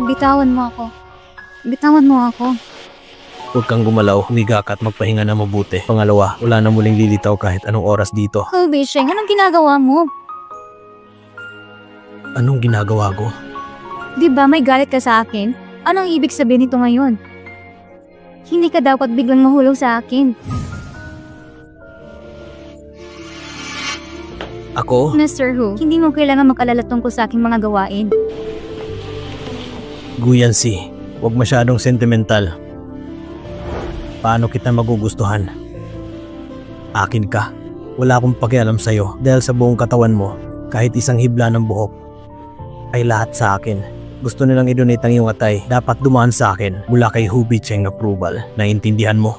Bitawan mo ako. Bitawan mo ako. Huwag kang gumalaw, humiga ka at magpahinga na mabuti. Pangalawa, wala na muling lilitaw kahit anong oras dito. Oh, Bisheng, anong ginagawa mo? Anong ginagawa ko? Di ba may galit ka sa akin? Anong ibig sabihin nito ngayon? Hindi ka dapat biglang mahulog sa akin. Ako? Mr. Hu, hindi mo kailangan mag-alala tungkol sa aking mga gawain. Guyansi, huwag masyadong sentimental. Paano kita magugustuhan? Akin ka. Wala akong pakialam sa'yo dahil sa buong katawan mo, kahit isang hibla ng buhok, ay lahat sa akin. Gusto nilang i-donate ang iyong atay, dapat dumaan sa akin mula kay Hu Bicheng approval. Naiintindihan mo?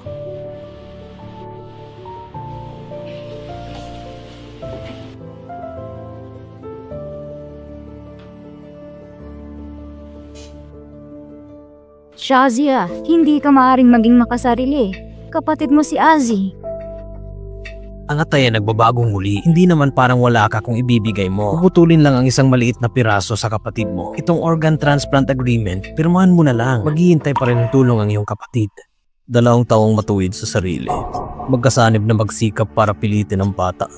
Shazia, hindi ka maaaring maging makasarili. Kapatid mo si Azi. Ang atay ay nagbabagong muli. Hindi naman parang wala ka kung ibibigay mo. Puputulin lang ang isang maliit na piraso sa kapatid mo. Itong organ transplant agreement, pirmahan mo na lang. Maghihintay pa rin ng tulong ang iyong kapatid. 2 taong matuwid sa sarili. Magkasanib na magsikap para pilitin ang bata.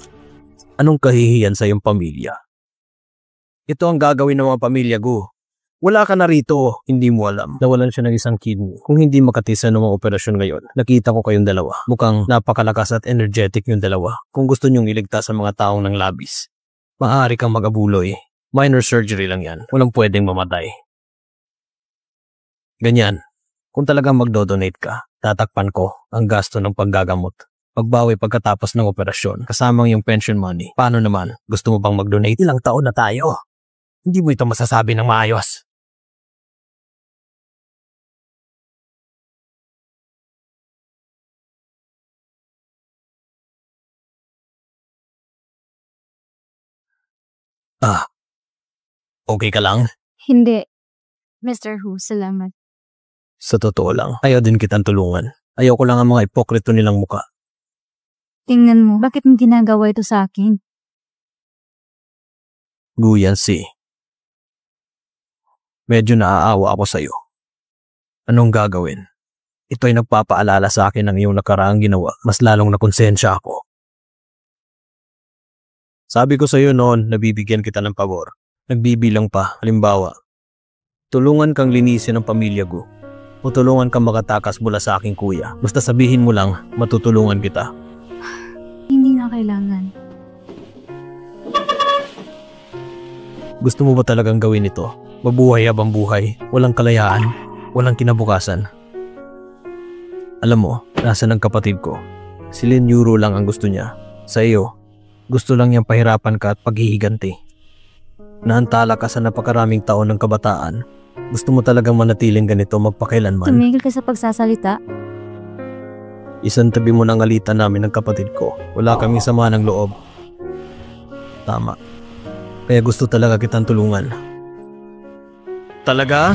Anong kahihiyan sa iyong pamilya? Ito ang gagawin ng mga pamilya Gu. Wala ka na rito, hindi mo alam. Nawalan siya ng isang kidney. Kung hindi makatisa ng mga operasyon ngayon, nakita ko kayong dalawa. Mukhang napakalakas at energetic yung dalawa. Kung gusto nyong iligtas ang mga taong ng labis, maaari kang mag-abuloy. Minor surgery lang yan. Walang pwedeng mamatay. Ganyan. Kung talagang magdo-donate ka, tatakpan ko ang gasto ng paggagamot. Pagbawi pagkatapos ng operasyon, kasamang yung pension money. Paano naman? Gusto mo bang mag-donate? Ilang taon na tayo. Hindi mo ito masasabi ng maayos. Okay ka lang? Hindi. Mr. Hu, salamat. Sa totoo lang, ayaw din kitang tulungan. Ayaw ko lang ang mga ipokrito nilang muka. Tingnan mo, bakit mo ginagawa ito sa akin? Guyansi. Medyo naaawa ako sa'yo. Anong gagawin? Ito ay nagpapaalala sa akin ng iyong nakaraang ginawa. Mas lalong nakonsensya ako. Sabi ko sa'yo noon, nabibigyan kita ng pabor. Nagbibilang pa, halimbawa, tulungan kang linisin ang pamilya ko o tulungan kang makatakas mula sa aking kuya. Basta sabihin mo lang, matutulungan kita. Hindi na kailangan. Gusto mo ba talagang gawin ito? Mabuhay habang buhay, walang kalayaan, walang kinabukasan. Alam mo, nasa ng kapatid ko. Si Lin Yuro lang ang gusto niya. Sa iyo, gusto lang niyang pahirapan ka at paghihiganti. Naantala ka sa napakaraming taon ng kabataan. Gusto mo talagang manatiling ganito magpakailanman? Tumigil ka sa pagsasalita. Isang tabi mo ng alitan namin ng kapatid ko. Wala kaming sama ng loob. Tama. Kaya gusto talaga kitang tulungan. Talaga?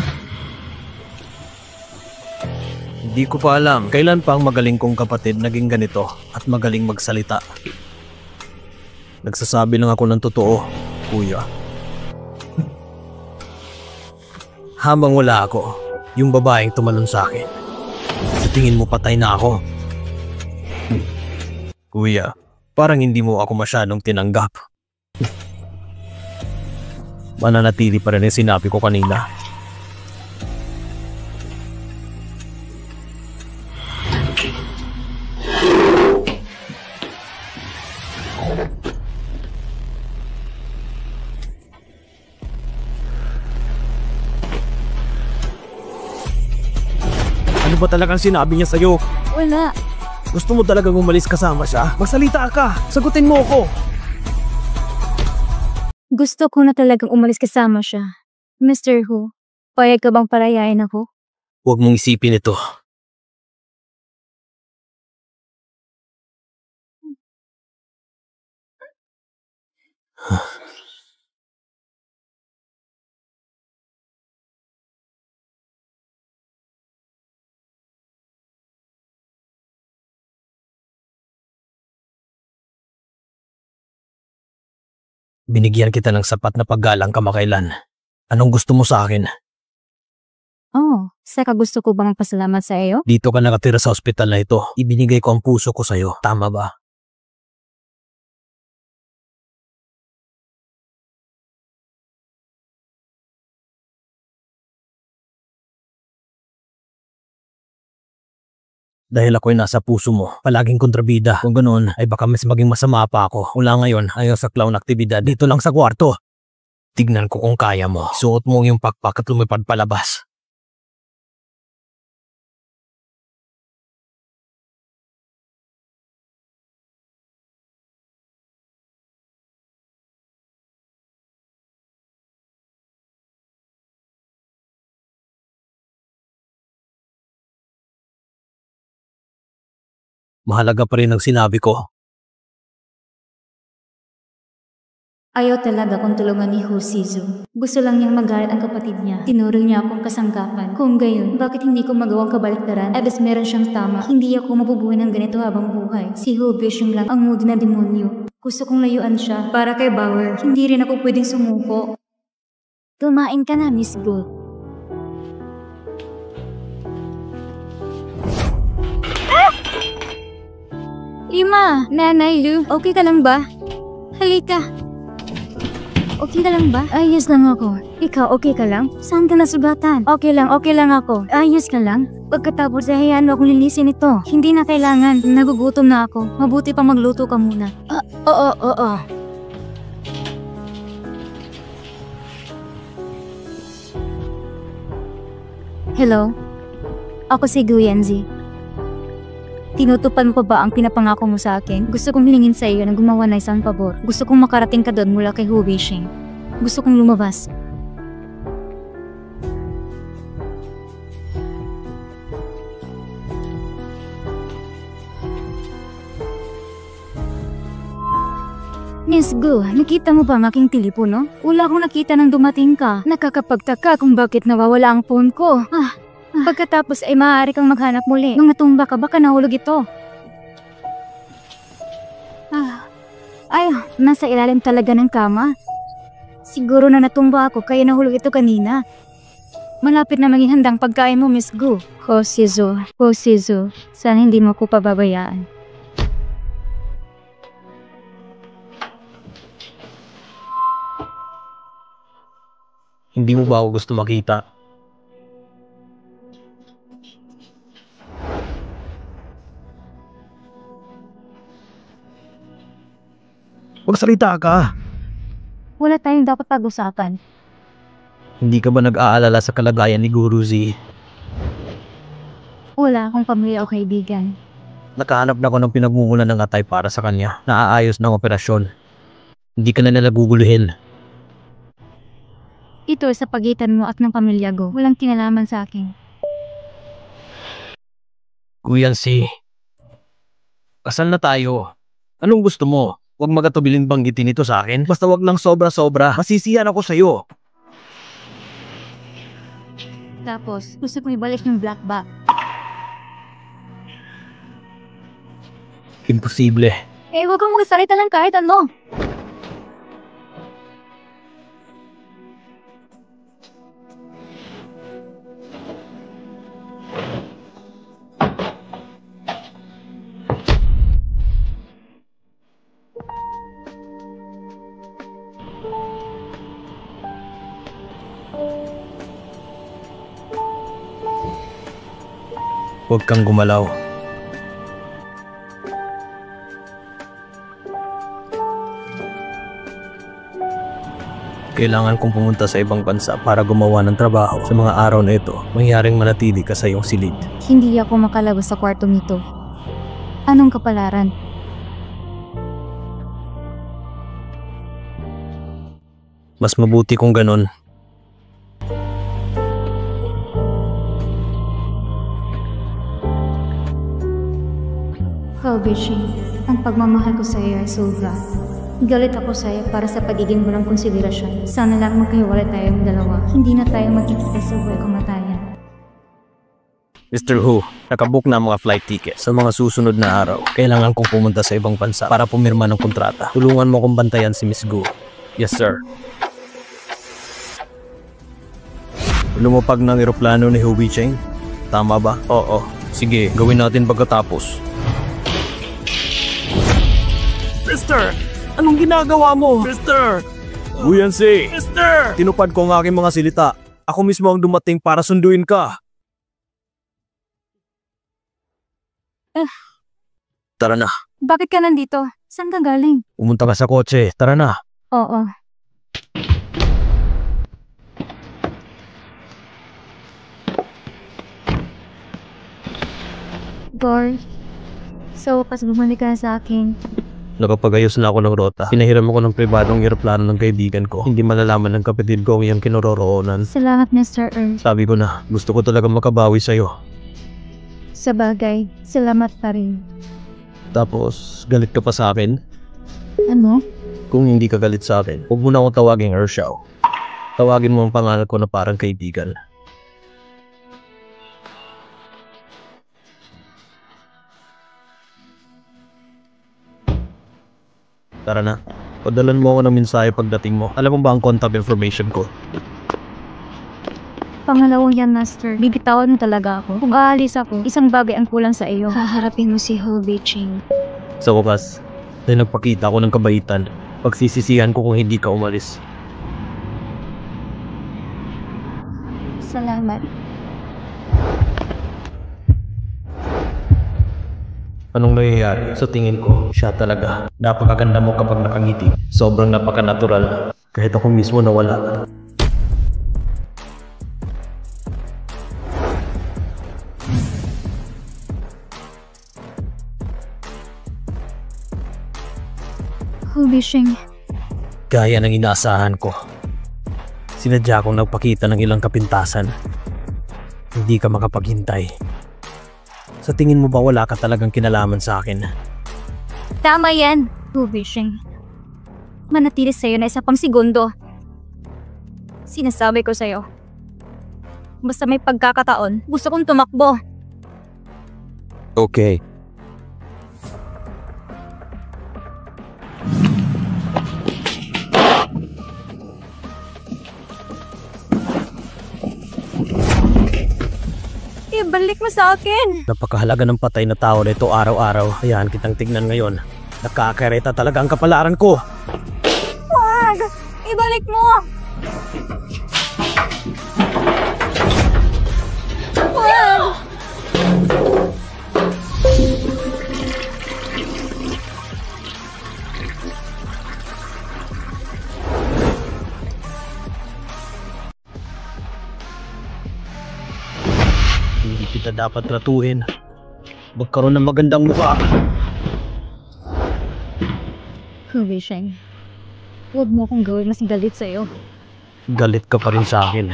Hindi ko pa alam kailan pa ang magaling kong kapatid naging ganito at magaling magsalita. Nagsasabi lang ako ng totoo, kuya. Habang wala ako, yung babaeng tumalon sa akin. Sa tingin mo patay na ako. Kuya, parang hindi mo ako masyadong tinanggap. Mananatili pa rin yung sinabi ko kanina. Ano ba talagang sinabi niya sa'yo? Wala. Gusto mo talagang umalis kasama siya? Magsalita ka! Sagutin mo ako! Gusto ko na talagang umalis kasama siya. Mr. Hu, payag ka bang parayain ako? Huwag mong isipin ito. Binigyan kita ng sapat na paggalang kamakailan. Anong gusto mo sa akin? Oh, saka gusto ko bang pasalamat sa iyo? Dito ka nakatira sa ospital na ito. Ibinigay ko ang puso ko sa'yo. Tama ba? Dahil ako'y nasa puso mo, palaging kontrabida. Kung ganoon, ay baka mas maging masama pa ako. Mula ngayon, ayaw sa clown aktibidad dito lang sa kwarto. Tignan ko kung kaya mo. Suot mo yung pakpak at lumipad palabas. Mahalaga pa rin ang sinabi ko. Ayaw talaga kung tulungan ni Hosizu. Gusto lang niyang magalit ang kapatid niya. Tinuro niya akong kasangkapan. Kung gayon, bakit hindi ko magawang kabaliktaran? Abes meron siyang tama. Hindi ako mabubuhay ng ganito habang buhay. Si Hobishing lang ang mood na demonyo. Gusto kong layuan siya. Para kay Bauer, hindi rin ako pwedeng sumuko. Kumain ka na, Miss Go. Ima, Nanay Lu, okay ka lang ba? Halika. Okay ka lang ba? Ayos lang ako. Ikaw, okay ka lang? Saan ka nasugatan? Okay lang ako. Ayos ka lang? Pagkatapos ay hayaan mo akong linisin ito. Hindi na kailangan. Nagugutom na ako. Mabuti pa magluto ka muna. Oo. Hello? Ako si Guyenzi. Tinutupad mo pa ba ang pinapangako mo sa akin? Gusto kong hilingin sa iyo na gumawa ng isang pabor. Gusto kong makarating ka doon mula kay Hubishing. Gusto kong lumabas. Miss Gu, nakita mo ba ang aking telepono? Wala akong nakita nang dumating ka. Nakakapagtaka kung bakit nawawala ang phone ko. Pagkatapos ay maaari kang maghanap muli. Nung natumba ka, baka nahulog ito. Nasa ilalim talaga ng kama. Siguro na natumba ako kaya nahulog ito kanina. Malapit na maging handang pagkain mo, Miss Gu. Hosizu, sana hindi mo ko pababayaan. Hindi mo ba ako gusto makita? Magsalita ka. Wala tayong dapat pag-usapan. Hindi ka ba nag-aalala sa kalagayan ni Guruzi? Wala akong pamilya o kaibigan. Nakahanap na ako ng pinagmumulan ng atay para sa kanya. Naaayos ng operasyon. Hindi ka na naguguluhin. Ito sa pagitan mo at ng pamilya ko. Walang kinalaman sa akin. Guyansi, kasal na tayo. Anong gusto mo? Huwag magatubilin banggitin ito sa akin. Basta wag lang sobra-sobra. Masisiyan ako sa'yo. Tapos, gusto kong ibalik yung black bag. Imposible. Huwag kang magsalita ng kahit ano. Huwag kang gumalaw. Kailangan kong pumunta sa ibang bansa para gumawa ng trabaho. Sa mga araw na ito, mangyaring manatili ka sa iyong silid. Hindi ako makalabas sa kwartong ito. Anong kapalaran? Mas mabuti kung ganon. Hobishing, ang pagmamahal ko sa iyo ay sobra. Galit ako sa iyo para sa pagiging walang konsiderasyon. Sana lang magkahiwalay tayong dalawa. Hindi na tayo magkikita sa buhay kamatayan. Mr. Hu, nakabook na ang mga flight ticket. Sa mga susunod na araw, kailangan kong pumunta sa ibang bansa para pumirma ng kontrata. Tulungan mo kong bantayan si Miss Gu. Yes, sir. Lumapag ng eroplano ni Hubie Cheng? Tama ba? Oo. Sige, gawin natin pagkatapos. Mister! Anong ginagawa mo? Mister! Guyansi! Mister! Tinupad ko ang aking mga silita. Ako mismo ang dumating para sunduin ka. Tara na. Bakit ka nandito? Saan ka galing? Pumunta ka sa kotse. Tara na. Oo. Boy, so wakas bumalik ka sa akin. Nakapagayos na ako ng rota. Pinahiram ako ng pribadong eroplano ng kaibigan ko. Hindi malalaman ng kapatid ko ang iyong kinaroroonan. Salamat, Mr. Earl. Sabi ko na, gusto ko talaga makabawi sa'yo. Sa bagay, salamat pa rin. Tapos, galit ka pa sa akin? Ano? Kung hindi ka galit sa akin, huwag mo na akong tawaging Earthshaw. Tawagin mo ang pangalan ko na parang kaibigan. Tara na. Padalan mo ako ng mensahe pagdating mo. Alam mo ba ang contact information ko? Pangalawang yan, Master. Bibitawan mo talaga ako. Kung aalis ako, isang bagay ang kulang sa iyo. Haharapin mo si Hubie Cheng. Sa wakas, ay nagpakita ako ng kabaitan. Pagsisisihan ko kung hindi ka umalis. Salamat. Anong nangyayari? Sa tingin ko, siya talaga. Napakaganda mo kapag nakangiti. Sobrang napaka-natural. Kahit ako mismo nawala. Hubie Cheng. Gaya ng inaasahan ko. Sinadya kong nagpakita ng ilang kapintasan. Hindi ka makapaghintay. Sa tingin mo ba wala ka talagang kinalaman sa akin? Tama yan, Hubie Cheng. Manatili sa'yo na isa pang segundo. Sinasabi ko sa'yo. Basta may pagkakataon, gusto kong tumakbo. Okay. Ibalik mo sa akin! Napakahalaga ng patay na tao na ito araw-araw. Hayaan kitang tignan ngayon. Nakakareta talaga ang kapalaran ko. Wag! Ibalik mo! Wag! Hindi kita dapat tratuhin. Magkaroon ng magandang mukha. Hubie Cheng, huwag mo akong gawin mas galit sa'yo. Galit ka pa rin sa akin.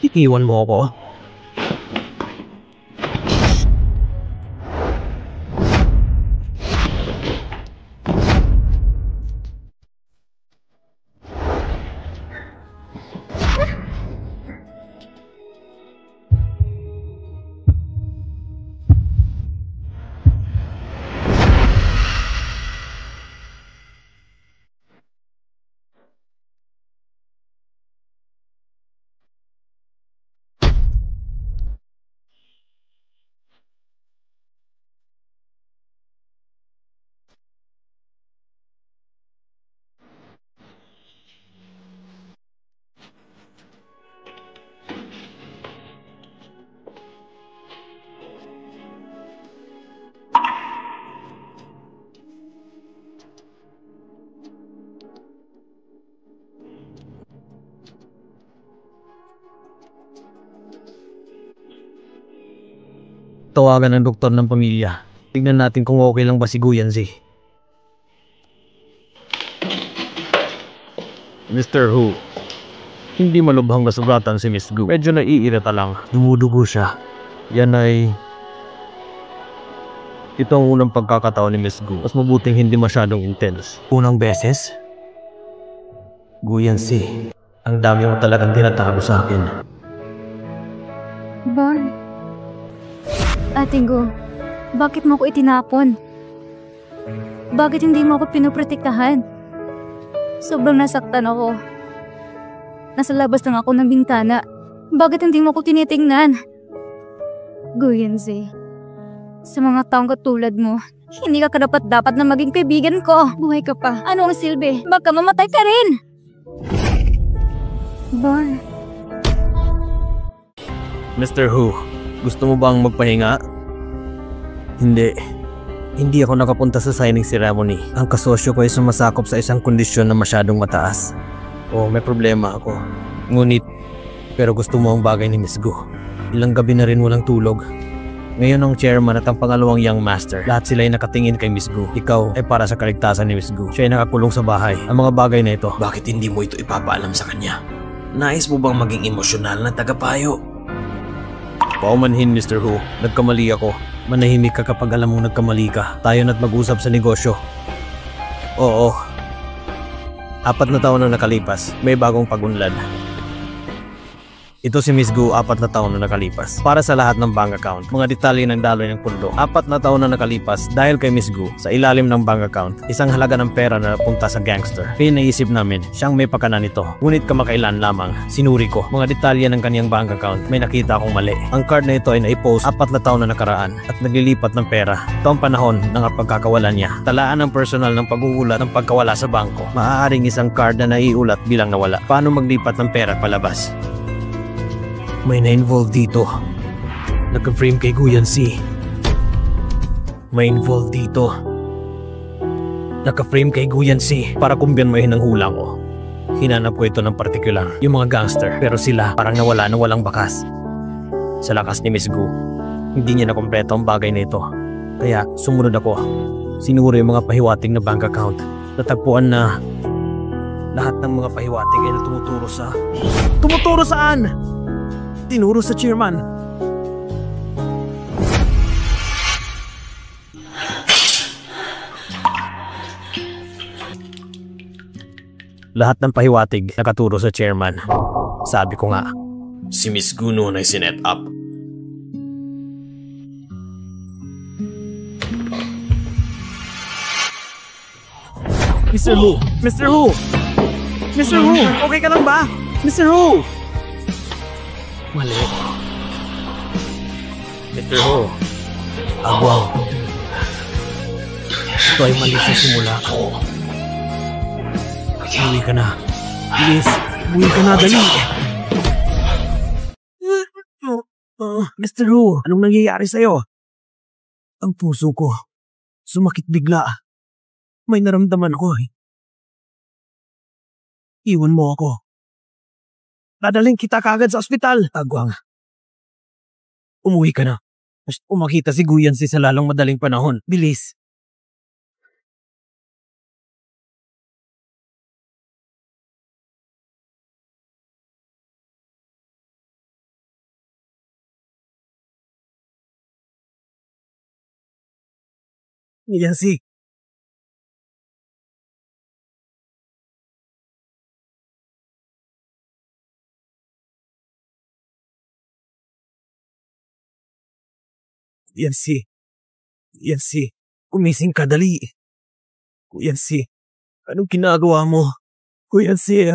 Iiwan mo ako. Tawagan ng doktor ng pamilya. Tingnan natin kung okay lang ba si Guyansi. Mr. Hu, hindi malubhang nasubratan si Miss Gu. Medyo naiirita lang. Dumudugo siya. Yan ay... Ito ang unang pagkakataon ni Miss Gu. Mas mabuting hindi masyadong intense. Unang beses? Guyansi, ang dami mo talagang tinatago sa akin. Barn. Ate Gu, bakit mo ko itinapon? Bakit hindi mo ako pinoprotektahan? Sobrang nasaktan ako. Nasa labas lang ako ng bintana. Bakit hindi mo ko tinitingnan? Guyanzi, sa mga taong katulad mo, hindi ka karapat-dapat na maging kaibigan ko. Buhay ka pa. Ano ang silbi? Baka mamatay ka rin! Bon. Mr. Hu, gusto mo bang magpahinga? Hindi. Hindi ako nakapunta sa signing ceremony. Ang kasosyo ko ay sumasakop sa isang kondisyon na masyadong mataas. May problema ako. Ngunit, pero gusto mo ang bagay ni Miss Gu. Ilang gabi na rin walang tulog. Ngayon ang chairman at ang pangalawang young master, lahat sila ay nakatingin kay Miss Gu. Ikaw ay para sa kaligtasan ni Miss Gu. Siya ay nakakulong sa bahay. Ang mga bagay na ito, bakit hindi mo ito ipapaalam sa kanya? Nais mo bang maging emosyonal na tagapayo? Paumanhin, Mr. Hu. Nagkamali ako. Manahimik ka kapag alam mong nagkamali ka. Tayo na't mag-usap sa negosyo. Oo. 4 na taon na nakalipas, may bagong pag-unlad. Ito si Miss Gu, 4 na taon na nakalipas. Para sa lahat ng bank account, mga detalye ng daloy ng pundo. 4 na taon na nakalipas dahil kay Miss Gu, sa ilalim ng bank account, isang halaga ng pera na napunta sa gangster. Kaya naisip namin, siyang may pakana nito. Ngunit kamakailan lamang, sinuri ko. Mga detalye ng kanyang bank account, may nakita akong mali. Ang card na ito ay naipost 4 na taon na nakaraan at naglilipat ng pera. Ito ang panahon ng pagkakawalan niya. Talaan ng personal ng pag-uulat ng pagkawala sa bangko. Maaaring isang card na naiulat bilang nawala. Paano maglipat ng pera palabas? May na-involve dito. Nagka-frame kay Guyanzi. May involve dito. Naka-frame kay Guyanzi para kumbyanmohin ang hula ko. Hinanap ko ito ng partikular, yung mga gangster, pero sila parang nawala na walang bakas. Sa lakas ni Miss Gu, hindi niya nakompleto ang bagay na ito. Kaya sumunod ako. Sinuro yung mga pahiwating na bank account. Natagpuan na lahat ng mga pahiwating ay tumuturo sa... Tumuturo saan? Tinuro sa chairman. Lahat ng pahiwatig nakaturo sa chairman. Sabi ko nga, si Miss Gu noon ay sinet up. Mr. Hu! Mr. Hu! Mr. Hu! Okay ka lang ba? Mr. Hu! Mali. Mr. Ho. Agwaw. Ito ay mali sa simula. Uwi ka na. Please, uwi ka na, dali. Mr. Ho, anong nangyayari sa'yo? Ang puso ko. Sumakit bigla. May naramdaman ko eh. Iwan mo ako. Dadaling kita kagad sa ospital. Agwang. Umuwi ka na. Gusto ko makita si Guyanzi sa lalong madaling panahon. Bilis. Guyanzi. Guyanzi, kumising ka, dali. Guyanzi, anong ginagawa mo? Guyanzi.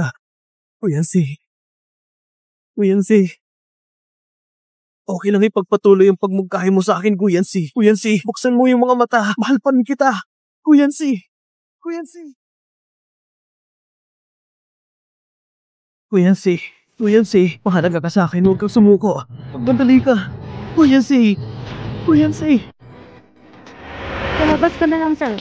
Okay lang ipagpatuloy yung pagmungkahi mo sa akin, Guyanzi. Guyanzi, buksan mo yung mga mata. Mahal pa rin kita. Guyanzi. Guyanzi, mahalaga ka sa akin. Huwag kang sumuko. Magdadali ka. Guyanzi. Lumabas ka na lang, sir.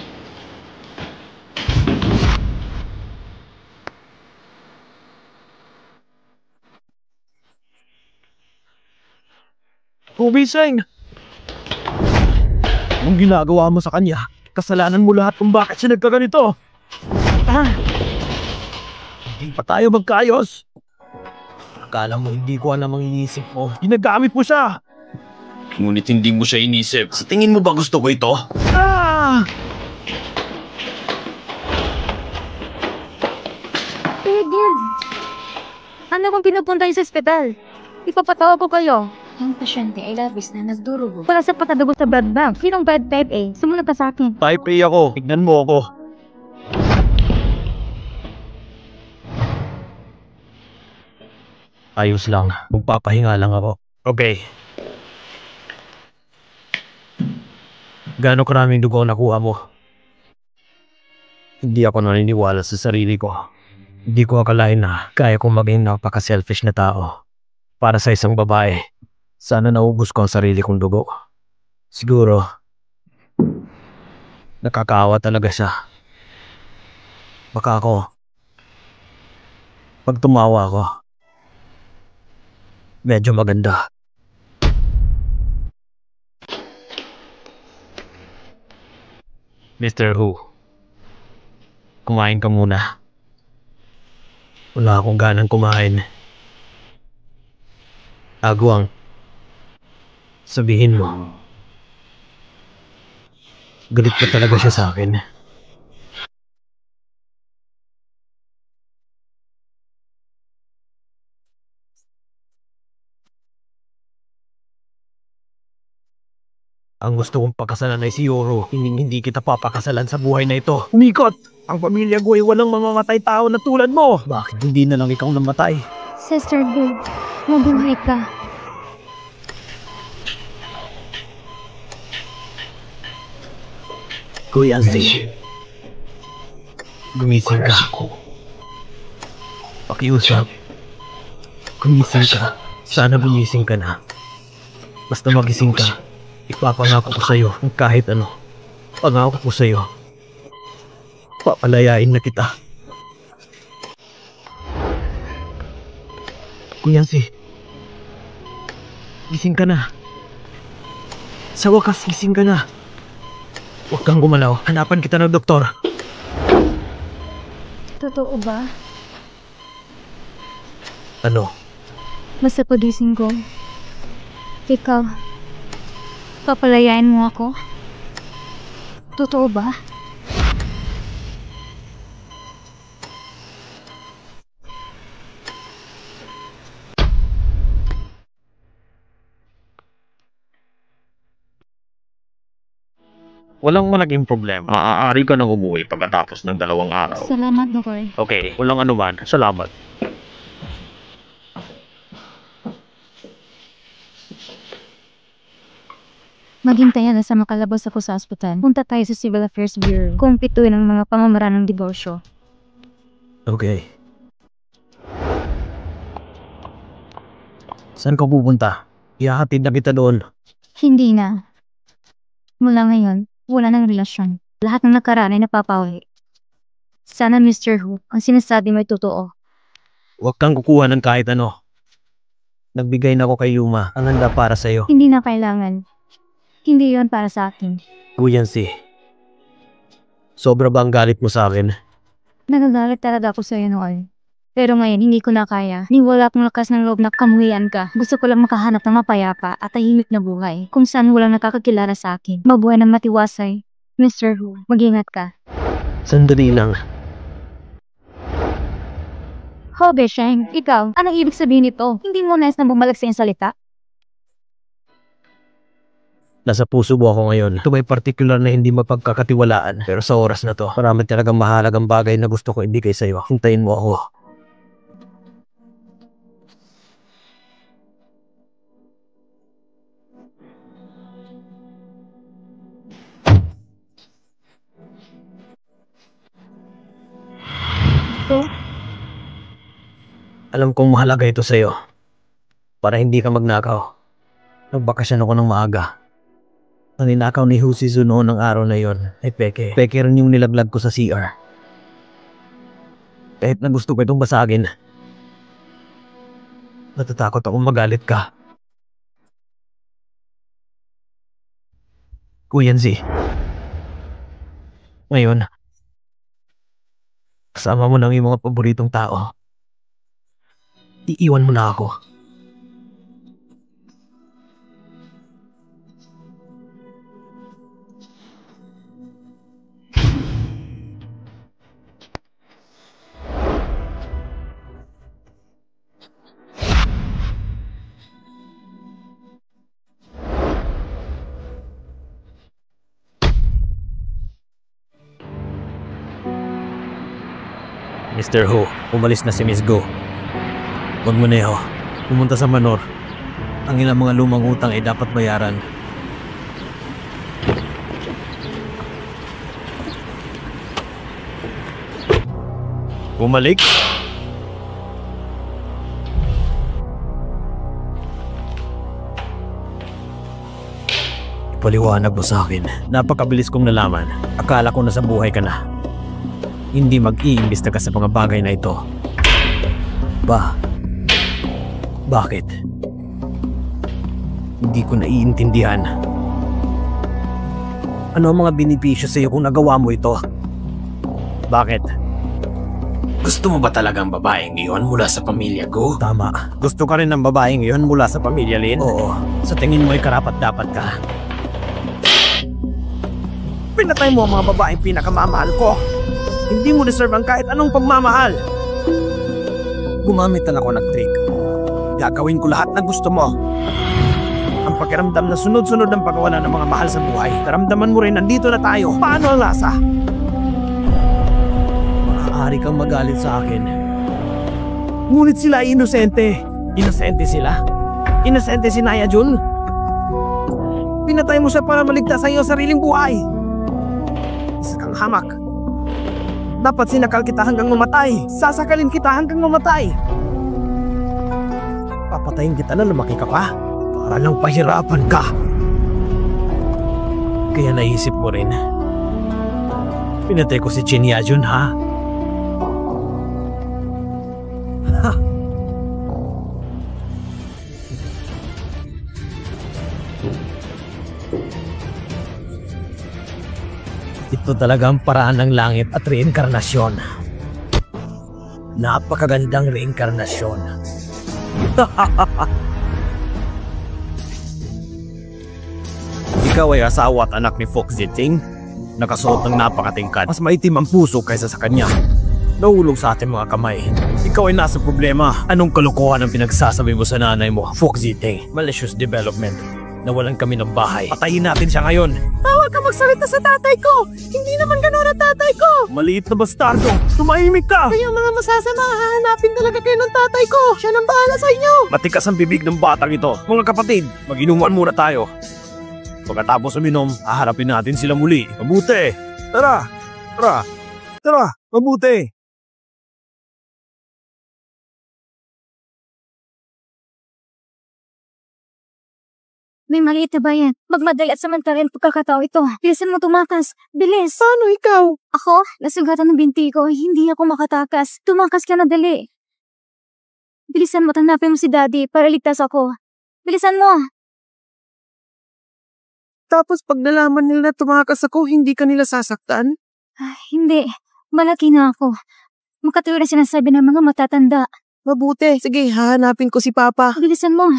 Gumising! Anong ginagawa mo sa kanya? Kasalanan mo lahat kung bakit siya nagkaganito. Hindi pa tayo magkaayos. Akala mo hindi ko alam ang iniisip mo. Ginagamit mo siya. Ngunit hindi mo siya inisip. Sa tingin mo ba gusto ko ito? Tigil! Ano kung pinupunta niyo sa ospital? Ipapatawag ko kayo. Yung pasyente ay labis na nagdurugo. Wala sa patadugo sa blood bank. Sinong blood type A? Sumunod ka sa akin. Type A ako. Tignan mo ako. Ayos lang. Magpapahinga lang ako. Okay. Gaano karaming dugo ang nakuha mo? Hindi ako naniniwala sa sarili ko. Hindi ko akalain na kaya kong maging napaka-selfish na tao. Para sa isang babae. Sana naubos ko ang sarili kong dugo. Siguro, nakakaawa talaga siya. Baka ako, pag tumawa ako, medyo maganda. Mr. Who, kumain ka muna. Wala akong ganang kumain. Agwang, sabihin mo, galit pa talaga siya sa akin. Ang gusto kong pakasalan ay si Yoro. Hindi kita papakasalan sa buhay na ito. Umikot! Ang pamilya ko ay walang mamamatay tao na tulad mo. Bakit hindi na lang ikaw namatay? Sister Boo, mabuhay ka. Kuya Z, gumising ka. Pakiusap. Gumising ka. Sana gumising ka na. Basta magising ka, ipapangako ko sa'yo ang kahit ano. Pangako ko sa'yo, papalayain na kita. Kuya Z, gising ka na. Sa wakas, gising ka na. Huwag kang gumalaw. Hanapan kita ng doktor. Totoo ba? Ano? Basta pagising ko, ikaw, papalayain mo ako? Totoo ba? Walang malaking problema. Maaari ka nang umuwi pagkatapos ng 2 araw. Salamat, Doktor. Okay, walang anuman. Salamat. Maghintay na sa makalabas ako sa ospital. Punta tayo sa Civil Affairs Bureau. Kumpituin ang mga pamamaraan ng diborsyo. Okay. Saan ka pupunta? Ihahatid na kita doon. Hindi na. Mula ngayon, wala nang relasyon. Lahat ng nakaraan ay napapawi. Sana Mr. Who, ang sinasabi mo ay totoo. Huwag kang kukuha ng kahit ano. Nagbigay na ako kay Yuma. Ang handa para sa'yo. Hindi na kailangan. Hindi yon para sa akin. Guyansi. Sobra ba ang galit mo sa akin? Nagagalit talaga ako sa'yo noon. Pero ngayon, hindi ko na kaya. Niwala akong lakas ng loob na kamuhian ka. Gusto ko lang makahanap ng mapayapa at tahimik na buhay. Kung saan walang nakakakilala sa akin. Mabuhay ng matiwasay. Mr. Who, mag-ingat ka. Sandali lang. Hobe, Sheng, ikaw, anong ibig sabihin nito? Hindi mo nais na bumalik sa iyong salita? Nasa puso mo ako ngayon. Ito may particular na hindi mapagkakatiwalaan. Pero sa oras na to, marami talagang mahalagang bagay na gusto ko ibigay sa'yo. Hintayin mo ako. So, Alam kong mahalaga ito sa'yo. Para hindi ka magnakaw. Nagbakasyon ako ng maaga. Ang ninakaw ni Husizu noon ng araw na yon ay peke. Peke rin yung nilaglag ko sa CR. Kahit na gusto ko itong basagin, natatakot akong magalit ka. Kuyanzi. Ngayon, kasama mo ng iyong mga paboritong tao. Iiwan mo na ako. Mr. Ho, umalis na si Miss Go. Huwag mo na Pumunta sa Manor. Ang ilang mga lumang utang ay dapat bayaran. Bumalik? Paliwanag mo sa akin. Napakabilis kong nalaman. Akala ko nasa buhay ka na. Hindi mag-iimbista ka sa mga bagay na ito. Bakit? Hindi ko naiintindihan. Ano ang mga benepisyo sa iyo kung nagawa mo ito? Bakit? Gusto mo ba talagang babaeng iyon mula sa pamilya ko? Tama. Gusto ka rin ng babaeng iyon mula sa pamilya Lin? Oo. Sa tingin mo ay karapat-dapat ka. Pinatay mo ang mga babaeng pinakamamahal ko. Hindi mo deserve ang kahit anong pagmamahal. Gumamit na ako ng trick. Gagawin ko lahat na gusto mo. Ang pakiramdam na sunod-sunod ang pagkawala ng mga mahal sa buhay. Karamdaman mo rin nandito na tayo. Paano ang lasa? Maaari kang magalit sa akin. Ngunit sila ay inosente. Inosente sila? Inosente si Naya Jun? Pinatay mo siya para maligtas sa iyong sariling buhay. Isa kang hamak. Dapat sinakal kita hanggang mamatay. Sasakalin kita hanggang mamatay. Papatayin kita na lumaki ka pa. Para lang pahirapan ka. Kaya naisip mo rin. Pinatay ko si Chin Yajun, ha? Ito talagang paraan ng langit at reinkarnasyon. Napakagandang reinkarnasyon. Ikaw ay asawa at anak ni Fox Ziting. Nakasuot ng napakatingkad. Mas maitim ang puso kaysa sa kanya. Nahulog sa ating mga kamay. Ikaw ay nasa problema. Anong kalokohan ang pinagsasabi mo sa nanay mo, Fox Ziting? Malicious development. Nawalan kami ng bahay. Patayin natin siya ngayon. Bawal ka magsalita sa tatay ko! Hindi naman gano'n ang tatay ko! Maliit na bastardo! Tumahimik ka! Kaya mga masasama, hahanapin talaga kayo ng tatay ko! Siya nang bahala sa inyo! Matikas ang bibig ng batang ito. Mga kapatid, mag-inuman muna tayo. Pagkatapos uminom, haharapin natin sila muli. Mabuti! Tara! Tara! Tara! Mabuti! May maliit na bayan. Magmadali at samantalan pagkakatao ito. Bilisan mo tumakas. Bilis! Paano ikaw? Ako? Nasugatan ng binti ko. Hindi ako makatakas. Tumakas ka na dali. Bilisan mo, tanapin mo si Daddy para ligtas ako. Bilisan mo! Tapos pag nalaman nila na tumakas ako, hindi ka nila sasaktan? Hindi. Malaki na ako. Makatuloy na sinasabi ng mga matatanda. Mabuti. Sige, hahanapin ko si Papa. Bilisan mo.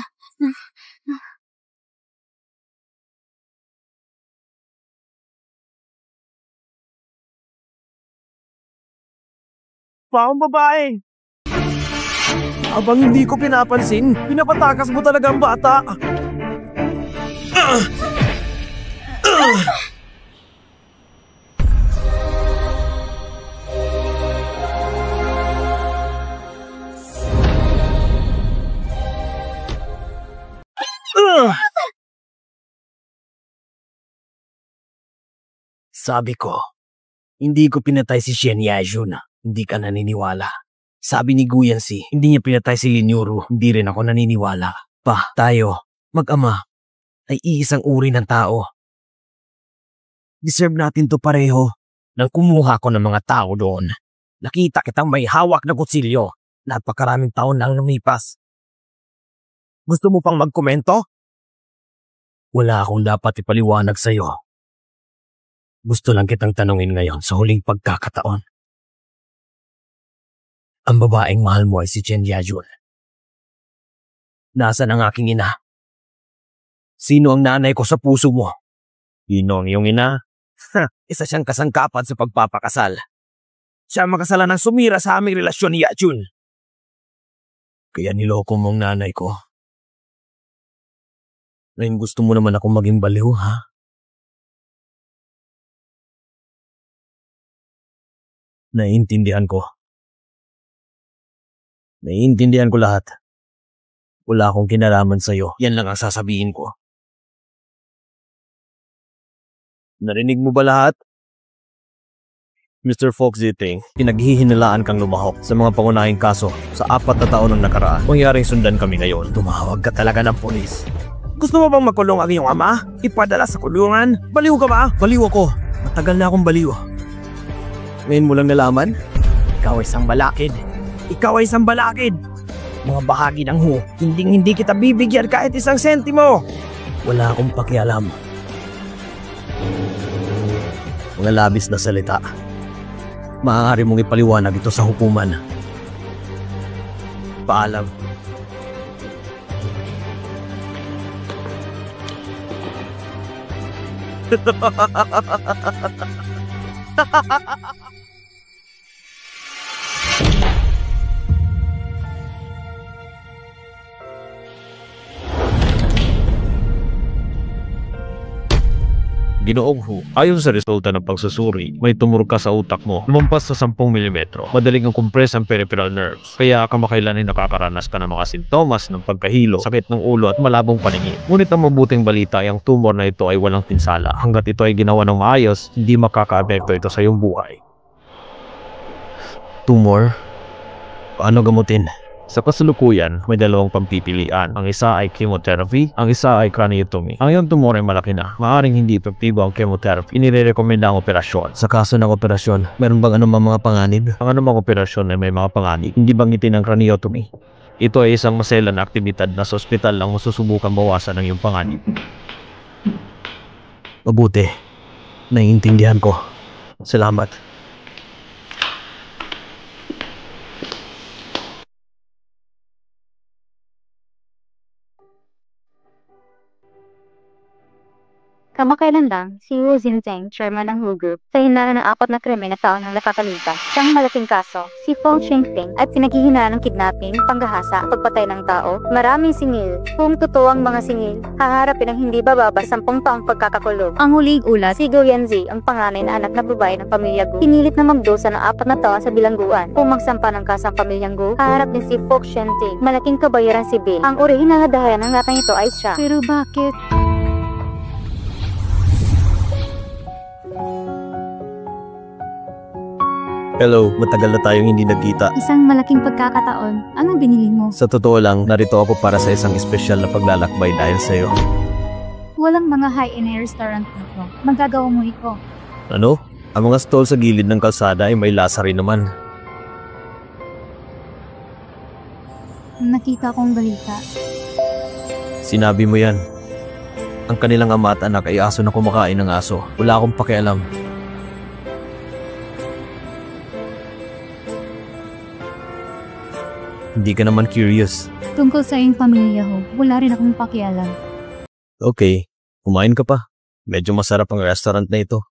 Paong babae! Abang hindi ko pinapansin, pinapatakas mo talaga ang bata. Sabi ko, hindi ko pinatay si Shen Yajun. Hindi ka naniniwala. Sabi ni Guyansi, hindi niya pinatay si Lin Yuru. Hindi rin ako naniniwala. Tayo, mag-ama, ay iisang uri ng tao. Deserve natin to pareho. Nang kumuha ko ng mga tao doon, nakita kitang may hawak na kutsilyo. Napakaraming taon na ang lumipas. Gusto mo pang magkomento? Wala akong dapat ipaliwanag sa'yo. Gusto lang kitang tanungin ngayon sa huling pagkakataon. Ang babaeng mahal mo ay si Chen Yajun. Nasaan ang aking ina? Sino ang nanay ko sa puso mo? Sino ang iyong ina? Isa siyang kasangkapan sa pagpapakasal. Siya ang makasalan ng sumira sa aming relasyon ni Yajun. Kaya niloko mong nanay ko. Ngayon gusto mo naman akong maging baliw, ha? Naiintindihan ko. Naiintindihan ko lahat. Wala akong kinalaman sa'yo. Yan lang ang sasabihin ko. Narinig mo ba lahat? Mr. Fox Ziting, pinaghihinalaan kang lumahok sa mga pangunahing kaso sa 4 na taon ang nakaraan. Mangyaring sundan kami ngayon. Tumawag ka talaga ng pulis. Gusto mo bang makulong ang iyong ama? Ipadala sa kulungan? Baliw ka ba? Baliw ako. Matagal na akong baliw. Ngayon mo lang nalaman? Ikaw ay isang balakid. Ikaw ay isang balakid. Mga bahagi ng Who, hindi kita bibigyan kahit isang sentimo. Wala akong pakialam. Mga labis na salita. Maaari mong ipaliwanag ito sa hukuman. Paalam. Ginoong Who, ayon sa resulta ng pagsusuri, may tumor ka sa utak mo, lumampas sa 10 mm. Madaling ang compress ang peripheral nerves, kaya kamakailan ay nakakaranas ka ng mga sintomas ng pagkahilo, sakit ng ulo at malabong paningin. Ngunit ang mabuting balita ay ang tumor na ito ay walang pinsala. Hanggat ito ay ginawa ng maayos, hindi makaka-apekto ito sa iyong buhay. Tumor? Paano gamutin? Sa kasalukuyan, may 2 pagpipilian. Ang isa ay chemotherapy, ang isa ay craniotomy. Ang iyong tumor ay malaki na. Maaring hindi epektibo ang chemotherapy. Inirekomenda ang operasyon. Sa kaso ng operasyon, meron bang anumang mga panganib? Ang anumang operasyon ay may mga panganib. Hindi banggitin ang craniotomy. Ito ay isang maselan na aktibidad na sa ospital lang masusubukan bawasan ang iyong panganib. Mabuti. Naiintindihan ko. Salamat. Kamakailan lang, si Wu Xinteng, chairman ng Wu Group, sa hinala ng 4 na krimen na taon ng nakakalipas. Siyang malaking kaso, si Feng Shengting, at pinaghihinala ng kidnapping, panggahasa, pagpatay ng tao, maraming singil. Kung totoo ang mga singil, haharapin ang hindi bababa 10 taong pagkakakulong. Ang huling ulat, si Go Yanzi, ang panganay na anak na babae ng pamilya Gu, pinilit na magdusa ng 4 na taon sa bilangguan. Kung magsampa ng kasang pamilyang Gu, haharap din si Feng Shengting, malaking kabayaran si Bill. Ang orihinal na dahilan ng latang ito ay siya. Pero bakit? Hello, matagal na tayong hindi nagkita. Isang malaking pagkakataon. Anong binili mo? Sa totoo lang, narito ako para sa isang espesyal na paglalakbay dahil sa'yo. Walang mga high-end restaurant dito. Magagawa mo ito. Ano? Ang mga stall sa gilid ng kalsada ay may lasa rin naman. Nakita kong balita. Sinabi mo yan. Ang kanilang ama at anak ay aso na kumakain ng aso. Wala akong pakialam. Hindi ka naman curious. Tungkol sa iyong pamilya ho, wala rin akong pakialam. Okay, kumain ka pa. Medyo masarap ang restaurant na ito.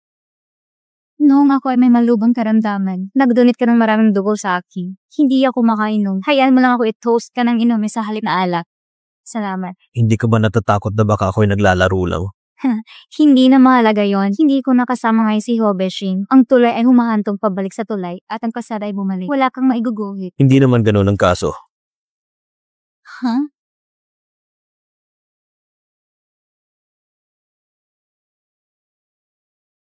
Noong ako ay may malubang karamdaman, nag-donate ka ng maraming dugo sa akin. Hindi ako makainom. Hayaan mo lang ako i-toast ka ng inumin sa halip na alak. Salamat. Hindi ka ba natatakot na baka ako'y naglalaro lang? Hindi na mahalaga yon. Hindi ko nakasama ngayon si Hobeshin. Ang tulay ay humahantong pabalik sa tulay at ang kalsada ay bumalik. Wala kang maiguguhit. Hindi naman ganun ang kaso. Huh?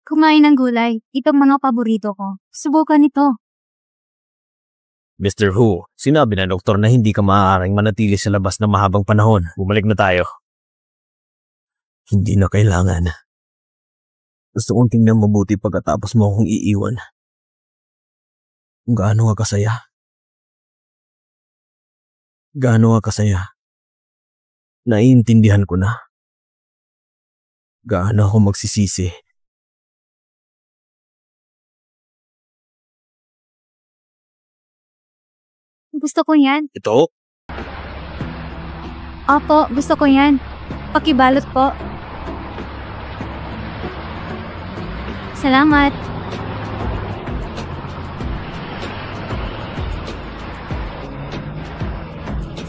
Kumain ng gulay. Itong mga paborito ko. Subukan ito. Mr. Who, sinabi na doktor na hindi ka maaaring manatili sa labas ng mahabang panahon. Bumalik na tayo. Hindi na kailangan. Gusto kong tingnan mabuti pagkatapos mo akong iiwan. Kung gaano ka kasaya. Gaano ka kasaya. Naiintindihan ko na. Gaano ako magsisisi. Gusto ko yan. Ito? Opo, gusto ko yan. Pakibalot po. Salamat.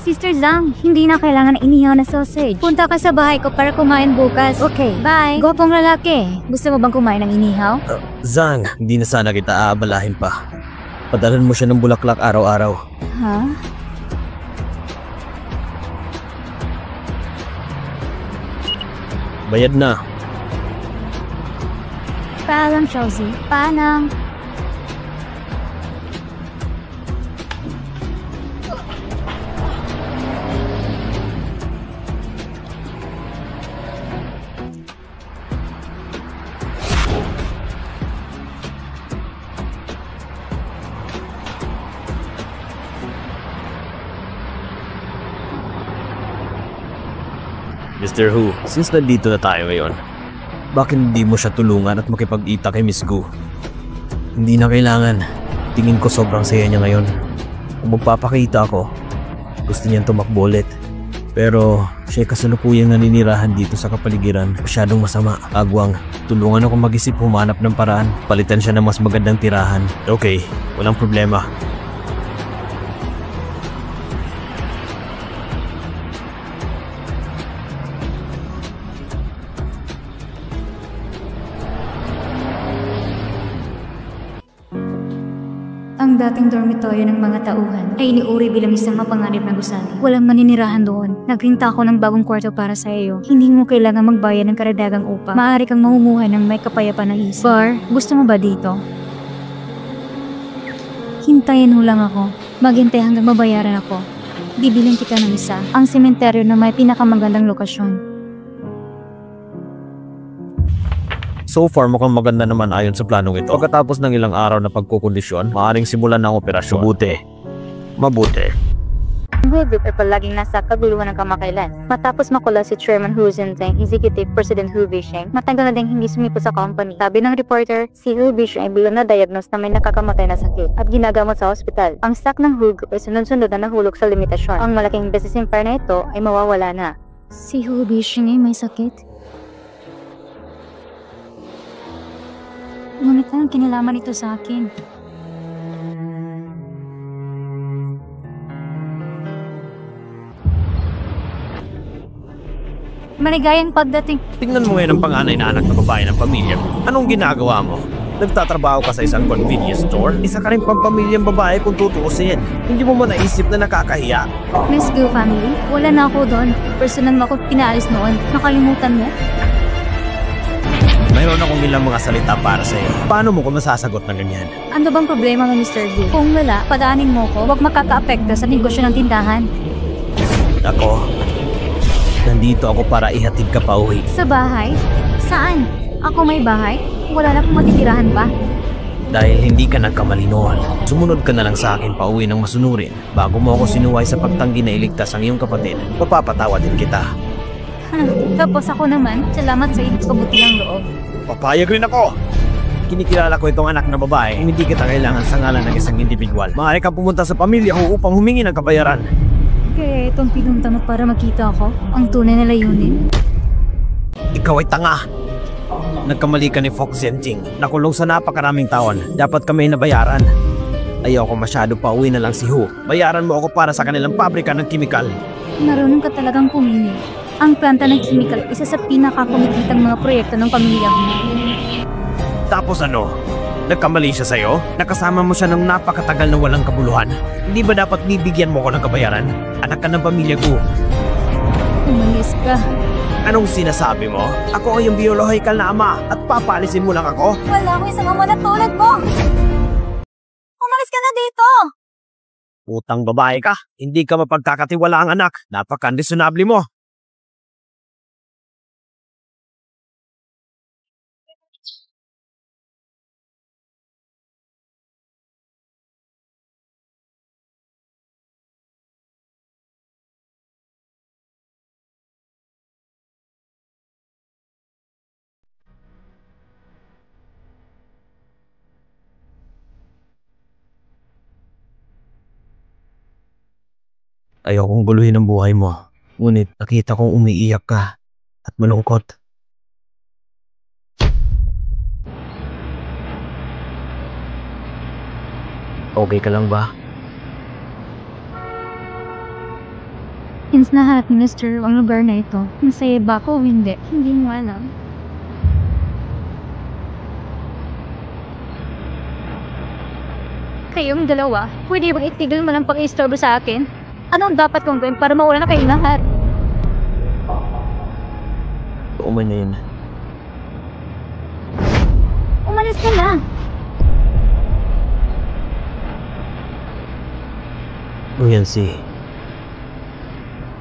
Sister Zhang, hindi na kailangan inihaw na sausage. Punta ka sa bahay ko para kumain bukas. Okay, bye. Gopong lalaki, gusto mo bang kumain ng inihaw? Zhang, hindi na sana kita aabalahin pa. Padalan mo siya ng bulaklak araw-araw. Ha? Bayad na. Paalam, Chelsea. Paalam. Mr. Hu, since nandito na tayo ngayon, bakit hindi mo siya tulungan at makipag-ita kay Miss Gu? Hindi na kailangan. Tingin ko sobrang saya niya ngayon. Kung magpapakita ako, gusto niyang tumakbo ulit. Pero siya kasalukuyang naninirahan dito sa kapaligiran. Masyadong masama. Agwang, tulungan ako mag-isip humanap ng paraan. Palitan siya ng mas magandang tirahan. Okay, walang problema. Ang dating dormitoryo ng mga tauhan ay iniuri bilang isang mapanganib na gusali. Walang maninirahan doon. Nagrinta ako ng bagong kwarto para sa iyo. Hindi mo kailangan magbayad ng karagdagang upa. Maaari kang mamumuhay ng may kapayapaan ng isip. Bar, gusto mo ba dito? Hintayin mo lang ako. Maghintay hanggang mabayaran ako. Bibiling kita ng isa. Ang sementeryo na may pinakamagandang lokasyon. So far, mukhang maganda naman ayon sa planong ito. Pagkatapos ng ilang araw na pagkukondisyon, maaaring simulan ng operasyon. Mabuti. Ang Hu Group ay palaging nasa kaguluhan ng kamakailan. Matapos makula si Chairman Hu Zhenteng, Executive President Hu Bisheng, matagal na ding hindi sumipo sa company. Sabi ng reporter, si Hu Bisheng ay bilang na-diagnose na may nakakamatay na sakit at ginagamot sa ospital. Ang stock ng Hu Group ay sunod-sunod na nahulog sa limitasyon. Ang malaking business empire na ito ay mawawala na. Si Hu Bisheng ay may sakit? Ngunit anong kinalaman ito sa akin? Maligayang pagdating. Tingnan mo ngayon ang panganay na anak na babae ng pamilya mo. Anong ginagawa mo? Nagtatrabaho ka sa isang convenience store? Isa ka rin pampamilyang babae kung tutuusin. Hindi mo man naisip na nakakahiya. Miss Gu family, wala na ako doon. Personal mo ako pinaalis noon. Nakalimutan mo? Mayroon akong ilang mga salita para sa iyo. Paano mo ko masasagot ng ganyan? Ano bang problema mo, Mr. Gu? Kung wala, padaanin mo ko, huwag makaka-apekto sa negosyo ng tindahan. Ako, nandito ako para ihatid ka pa uwi. Sa bahay? Saan? Ako may bahay? Wala na akong matitirahan pa. Dahil hindi ka nagkamali noon, sumunod ka na lang sa akin pa uwi ng masunurin. Bago mo ako sinuway sa pagtanggi na iligtas ang iyong kapatid, papapatawa din kita. Tapos ako naman, salamat sa iyong kabutilang loob. Papayag rin ako! Kinikilala ko itong anak na babae, hindi kita kailangan sa ngalan ng isang individual. Maaari kang pumunta sa pamilya ko upang humingi ng kabayaran. Kaya itong pinunta mo para makita ako, ang tunay na layunin. Ikaw ay tanga! Nagkamali ka ni Fox Zhenting. Nakulong sa napakaraming taon. Dapat kami nabayaran. Ayaw ko masyado pa uwi na lang si Hu. Bayaran mo ako para sa kanilang pabrika ng kimikal. Marunong ka talagang pumili. Ang planta ng chemical, isa sa pinakakumikitang mga proyekto ng pamilya mo. Tapos ano? Nagkamali siya sa'yo? Nakasama mo siya ng napakatagal na walang kabuluhan. Hindi ba dapat bibigyan mo ko ng kabayaran? Anak ka ng pamilya ko. Umalis ka. Anong sinasabi mo? Ako ay yung biyolohikal na ama at papalisin mo lang ako? Wala ko isang ama na tulad mo! Umalis ka na dito! Putang babae ka. Hindi ka mapagkakatiwala ang anak. Napaka-reasonable mo. Ayokong guluhin ang buhay mo. Ngunit nakita kong umiiyak ka at malungkot. Okay ka lang ba? Hins lahat, Mr. ang lugar na ito. Masaya ba ako o hindi? Hindi mo alam. Kayong dalawa, pwede bang itigil mo lang pag-istorbo sa akin? Anong dapat kong gawin para mawala na kayong lahat? naman niya yun. Umalis ka na! Yancy,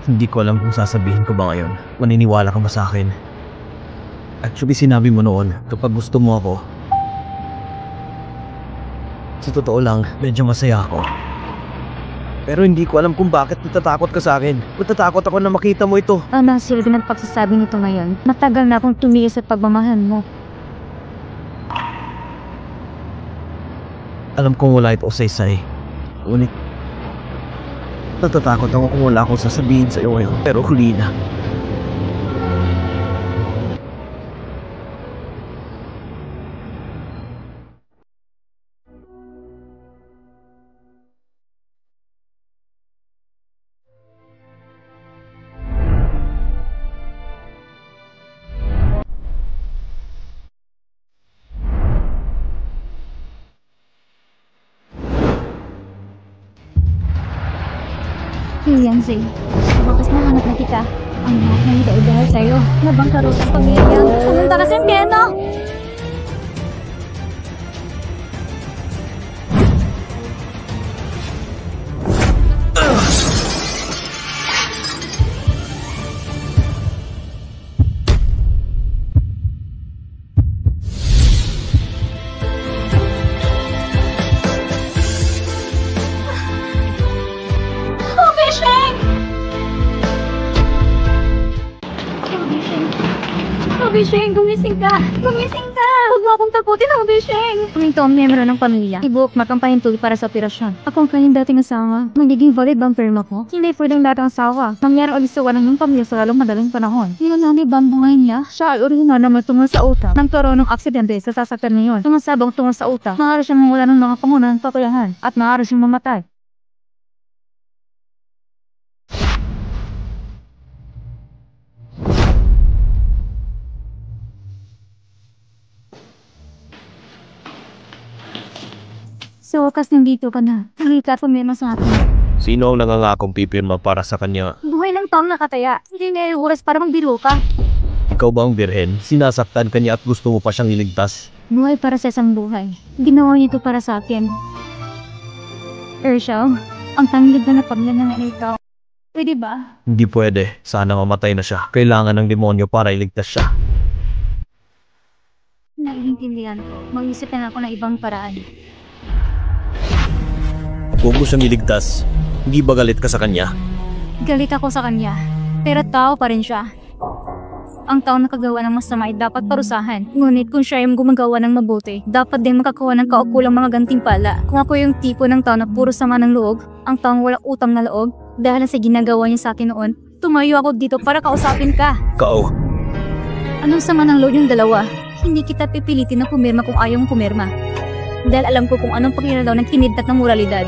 hindi ko alam kung sasabihin ko ba ngayon. Maniniwala ka ba sa akin? Actually, sinabi mo noon, kapag gusto mo ako, sa totoo lang, medyo masaya ako. Pero hindi ko alam kung bakit natatakot ka sa akin. Natatakot ako na makita mo ito. Ang silbi ng pagsasabi nito ngayon, matagal na akong tumigil sa pagmamahal mo. Alam kong wala ito saysay. Ngunit, natatakot ako kung wala akong sasabihin sa iyo ngayon. Pero huli na. Yancy, bukas na hanap na kita. Ang lahat na hindi dahil sa'yo. Nabang karo sa pamilya. Pumunta ka sa impyerno! Bisheng, gumising ka! Gumising ka! Huwag mo akong takutin, Bisheng! Kuming to ang miyembro ng pamilya. Ibuok ang pahintuloy para sa operasyon. Ako ang kanyang dating asawa. Magiging valid ba ang firma ko? Hindi pwedeng dating asawa. Nangyari ulit sa walang ng pamilya sa lalong madaling panahon. Yun ang ba ang buhay niya? Siya ay original na tungo sa utak. Nang karoon ng aksidente sa sasakyan niyon. Sumasabang tungo sa utak. Maaari siyang mawala ng mga pangunahing kakayahan. At maaari siyang mamatay. Sa wakas nandito ka na. Nakita at pumima sa akin. Sino ang nangangakong pipirma para sa kanya? Buhay ng taong nakataya. Hindi na yung oras para magbiro ka. Ikaw ba ang birhen? Sinasaktan ka niya at gusto mo pa siyang iligtas? Buhay para sa isang buhay. Ginawa niyo ito para sa akin. Urshel, ang tangid na napaglanan na ikaw. Pwede ba? Hindi pwede. Sana mamatay na siya. Kailangan ng demonyo para iligtas siya. Naiintindihan ko. Mag-isip na ako ng ibang paraan. Huwag mo siyang iligtas. Hindi ba galit ka sa kanya? Galit ako sa kanya. Pero tao pa rin siya. Ang tao na kagawa ng masama ay dapat parusahan. Ngunit kung siya yung gumagawa ng mabuti, dapat din makakuha ng kaukulang mga gantimpala. Kung ako yung tipo ng tao na puro sama ng loob, ang taong walang utang na loob, dahil sa ginagawa niya sa akin noon, tumayo ako dito para kausapin ka. Kao. Anong sama ng loob yung dalawa? Hindi kita pipilitin na pumirma kung ayaw mong pumirma. Dahil alam ko kung anong pakinalaw ng kinidnap ng moralidad.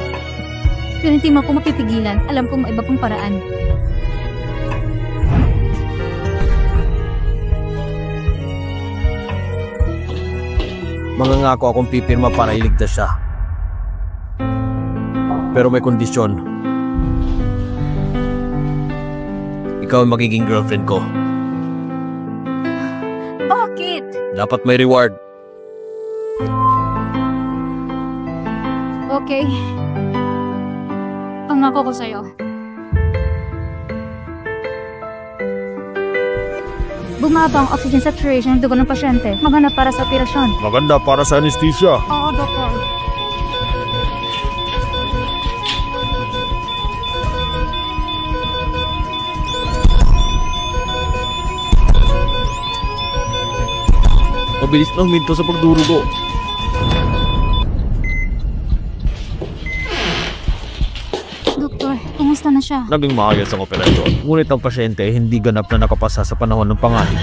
Pero hindi mo ako mapipigilan. Alam ko may iba pang paraan. Mangangako akong pipirma para iligtas siya. Pero may kondisyon. Ikaw ang magiging girlfriend ko. Bakit? Dapat may reward. Okay. Pangako ko sa'yo. Bumaba ang oxygen saturation ng dugo ng pasyente. Maganda para sa operasyon. Maganda para sa anesthesia. Oo, doktor. Mabilis na huminto sa pagdurugo. Doktor, kumusta na siya? Naging maayos ang operasyon. Ngunit ang pasyente hindi ganap na nakapasa sa panahon ng panganib.